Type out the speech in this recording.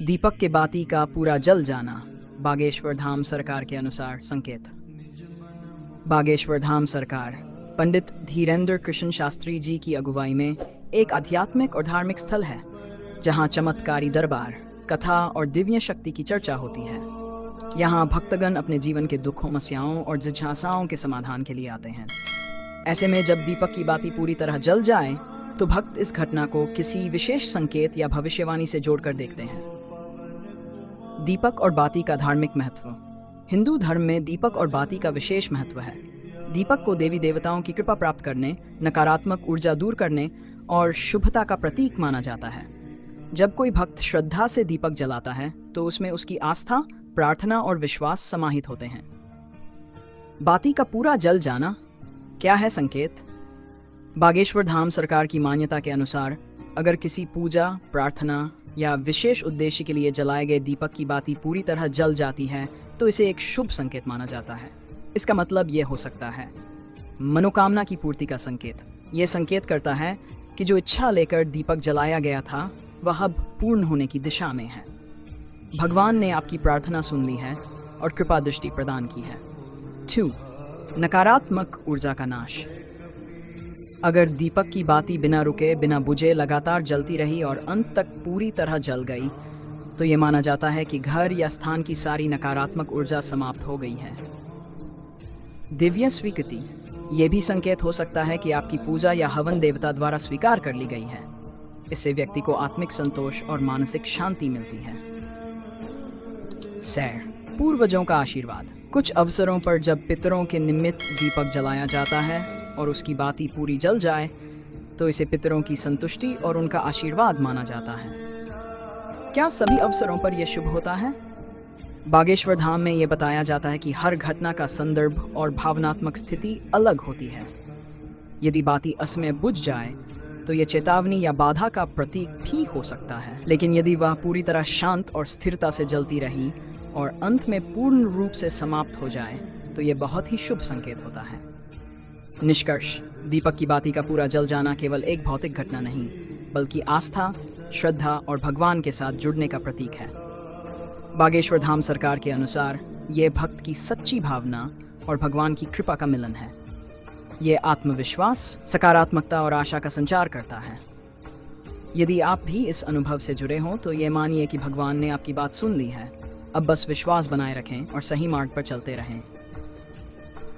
दीपक के बाती का पूरा जल जाना। बागेश्वर धाम सरकार के अनुसार संकेत। बागेश्वर धाम सरकार पंडित धीरेन्द्र कृष्ण शास्त्री जी की अगुवाई में एक आध्यात्मिक और धार्मिक स्थल है, जहां चमत्कारी दरबार, कथा और दिव्य शक्ति की चर्चा होती है। यहाँ भक्तगण अपने जीवन के दुखों, समस्याओं और जिज्ञासाओं के समाधान के लिए आते हैं। ऐसे में जब दीपक की बाती पूरी तरह जल जाए तो भक्त इस घटना को किसी विशेष संकेत या भविष्यवाणी से जोड़कर देखते हैं। दीपक और बाती का धार्मिक महत्व। हिंदू धर्म में दीपक और बाती का विशेष महत्व है। दीपक को देवी देवताओं की कृपा प्राप्त करने, नकारात्मक ऊर्जा दूर करने और शुभता का प्रतीक माना जाता है। जब कोई भक्त श्रद्धा से दीपक जलाता है तो उसमें उसकी आस्था, प्रार्थना और विश्वास समाहित होते हैं। बाती का पूरा जल जाना क्या है संकेत? बागेश्वर धाम सरकार की मान्यता के अनुसार अगर किसी पूजा, प्रार्थना या विशेष उद्देश्य के लिए जलाए गए दीपक की बाती पूरी तरह जल जाती है तो इसे एक शुभ संकेत माना जाता है। इसका मतलब ये हो सकता है मनोकामना की पूर्ति का संकेत। यह संकेत करता है कि जो इच्छा लेकर दीपक जलाया गया था वह अब पूर्ण होने की दिशा में है। भगवान ने आपकी प्रार्थना सुन ली है और कृपा दृष्टि प्रदान की है। 2. नकारात्मक ऊर्जा का नाश। अगर दीपक की बाती बिना रुके, बिना बुझे लगातार जलती रही और अंत तक पूरी तरह जल गई तो ये माना जाता है कि घर या स्थान की सारी नकारात्मक ऊर्जा समाप्त हो गई है। दिव्य स्वीकृति। ये भी संकेत हो सकता है कि आपकी पूजा या हवन देवता द्वारा स्वीकार कर ली गई है। इससे व्यक्ति को आत्मिक संतोष और मानसिक शांति मिलती है। सैर, पूर्वजों का आशीर्वाद। कुछ अवसरों पर जब पितरों के निमित्त दीपक जलाया जाता है और उसकी बाती पूरी जल जाए तो इसे पितरों की संतुष्टि और उनका आशीर्वाद माना जाता है। क्या सभी अवसरों पर यह शुभ होता है? बागेश्वर धाम में यह बताया जाता है कि हर घटना का संदर्भ और भावनात्मक स्थिति अलग होती है। यदि बाती असमय बुझ जाए तो यह चेतावनी या बाधा का प्रतीक भी हो सकता है, लेकिन यदि वह पूरी तरह शांत और स्थिरता से जलती रही और अंत में पूर्ण रूप से समाप्त हो जाए तो यह बहुत ही शुभ संकेत होता है। निष्कर्ष, दीपक की बाती का पूरा जल जाना केवल एक भौतिक घटना नहीं, बल्कि आस्था, श्रद्धा और भगवान के साथ जुड़ने का प्रतीक है। बागेश्वर धाम सरकार के अनुसार यह भक्त की सच्ची भावना और भगवान की कृपा का मिलन है। यह आत्मविश्वास, सकारात्मकता और आशा का संचार करता है। यदि आप भी इस अनुभव से जुड़े हों तो ये मानिए कि भगवान ने आपकी बात सुन ली है। अब बस विश्वास बनाए रखें और सही मार्ग पर चलते रहें।